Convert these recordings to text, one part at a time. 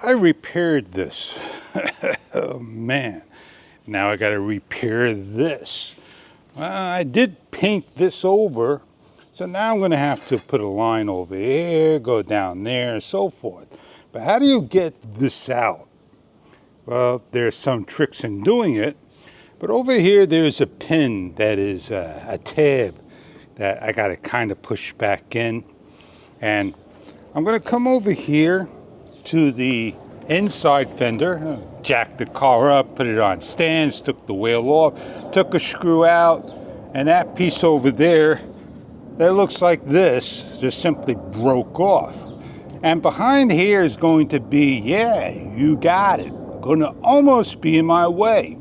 I repaired this. Oh man, now I gotta repair this. I did paint this over, so now I'm gonna have to put a line over here, go down there, and so forth. But how do you get this out? Well, there's some tricks in doing it, but over here there's a pin that is a tab that I gotta kind of push back in. And I'm gonna come over here to the inside fender, jack the car up, put it on stands, took the wheel off, took a screw out, and that piece over there that looks like this just simply broke off. And behind here is going to be, yeah, you got it, going to almost be in my way.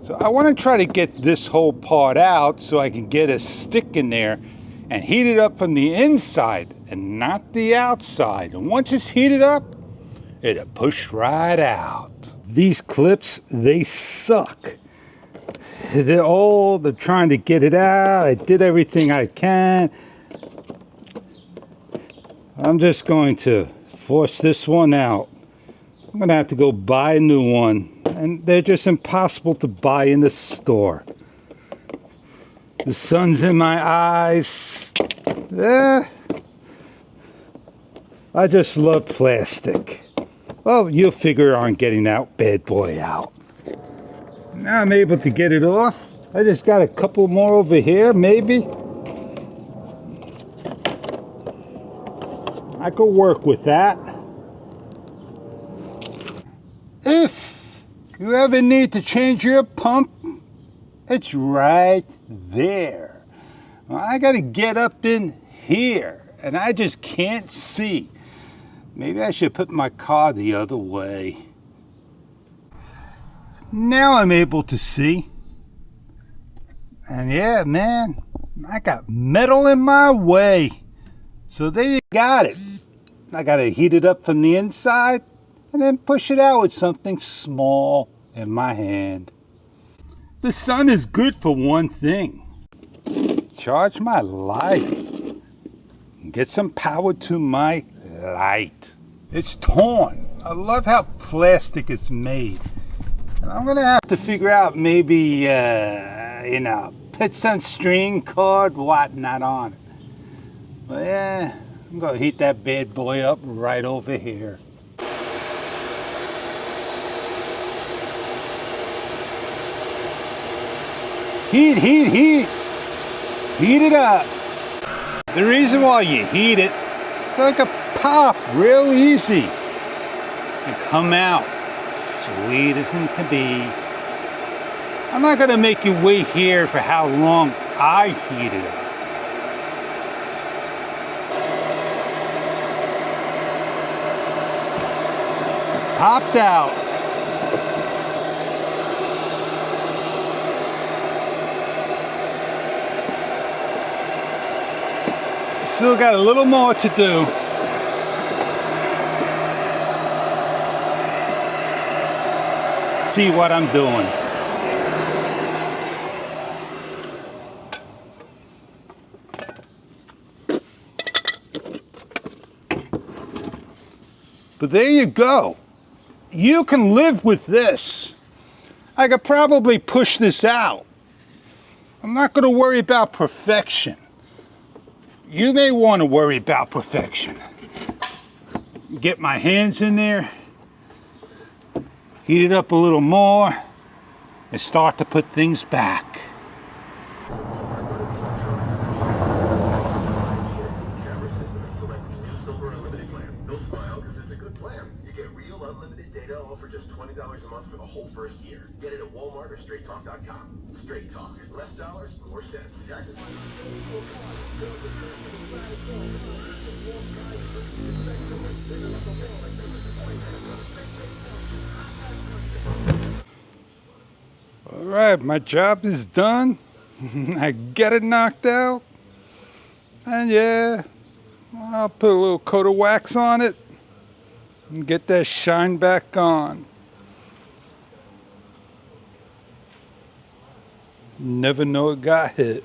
So I want to try to get this whole part out so I can get a stick in there and heat it up from the inside and not the outside. And once it's heated up, it'll push right out. These clips, they suck. They're trying to get it out. I did everything I can. I'm just going to force this one out. I'm gonna have to go buy a new one, and they're just impossible to buy in the store. The sun's in my eyes. I just love plastic. Well, you'll figure on getting that bad boy out. Now I'm able to get it off. I just got a couple more over here, maybe. I could work with that. If you ever need to change your pump, it's right there. Well, I gotta get up in here, and I just can't see. Maybe I should put my car the other way. Now I'm able to see. And yeah, man, I got metal in my way. So there you got it. I gotta heat it up from the inside and then push it out with something small in my hand. The sun is good for one thing. Charge my light. Get some power to my light. It's torn. I love how plastic is made. And I'm gonna have to figure out maybe, put some string cord, whatnot on it. But yeah, I'm gonna heat that bad boy up right over here. Heat, heat, heat. Heat it up. The reason why you heat it, so it can pop real easy and come out sweet as it can be. I'm not gonna make you wait here for how long I heat it up. Popped out. Still got a little more to do. See what I'm doing. But there you go. You can live with this. I could probably push this out. I'm not going to worry about perfection. You may want to worry about perfection. Get my hands in there, heat it up a little more, and start to put things back. For just $20 a month for the whole first year. Get it at Walmart or StraightTalk.com. Straight Talk. Less dollars, more cents. Taxes. All right, my job is done. I got it knocked out. And yeah, I'll put a little coat of wax on it and get that shine back on. Never know it got hit.